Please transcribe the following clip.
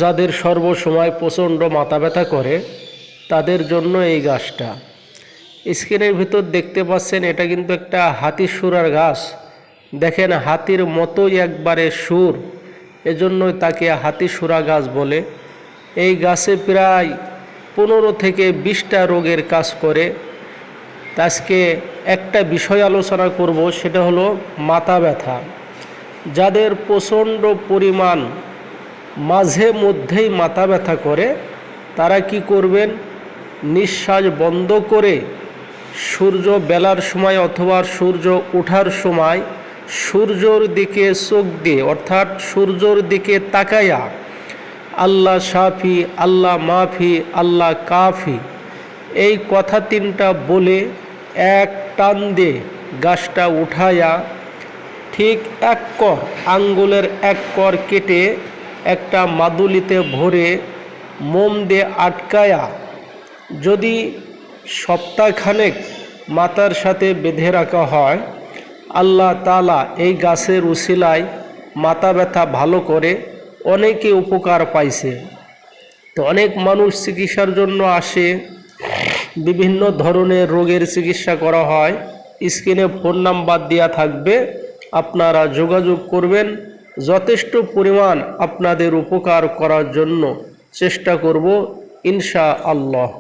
যাদের সর্বসময় প্রচণ্ড মাথা ব্যথা করে তাদের জন্য এই গাছটা। স্ক্রিনের ভিতর দেখতে পাচ্ছেন এটা কিন্তু একটা হাতির সুরার গাছ। দেখেন হাতির মতোই একবারে সুর, এজন্যই তাকে হাতির সুরা গাছ বলে। এই গাছে প্রায় 15 থেকে 20টা রোগের কাজ করে। আজকে একটা বিষয় আলোচনা করব, সেটা হলো মাথা ব্যথা। যাদের প্রচণ্ড পরিমাণ মাঝে মধ্যেই মাথা ব্যথা করে তারা কি করবেন, নিঃশ্বাস বন্ধ করে সূর্য বেলার সময় অথবা সূর্য ওঠার সময় সূর্যর দিকে চোখ দিয়ে অর্থাৎ সূর্যর দিকে তাকায়া আল্লাহ শাফি, আল্লাহ মাফি, আল্লাহ কাফি এই কথা 3টা বলে এক টান দিয়ে গাছটা উঠায়া ঠিক 1 কর আঙ্গুলের 1 কর কেটে একটা মাদুলিতে ভরে মোম দিয়ে আটকায়া যদি সপ্তাহখানেক মাথার সাথে বেঁধে রাখা হয়, আল্লাহ তাআলা এই গাছের উসিলায় মাথা ব্যথা ভালো করে। অনেকে উপকার পাইছে। তো অনেক মানুষ চিকিৎসার জন্য আসে, বিভিন্ন ধরনের রোগের চিকিৎসা করা হয়। স্ক্রিনে ফোন নাম্বার দেওয়া থাকবে, আপনারা যোগাযোগ করবেন। যথেষ্ট পরিমাণ আপনাদের উপকার করার জন্য চেষ্টা করব ইনশাআল্লাহ।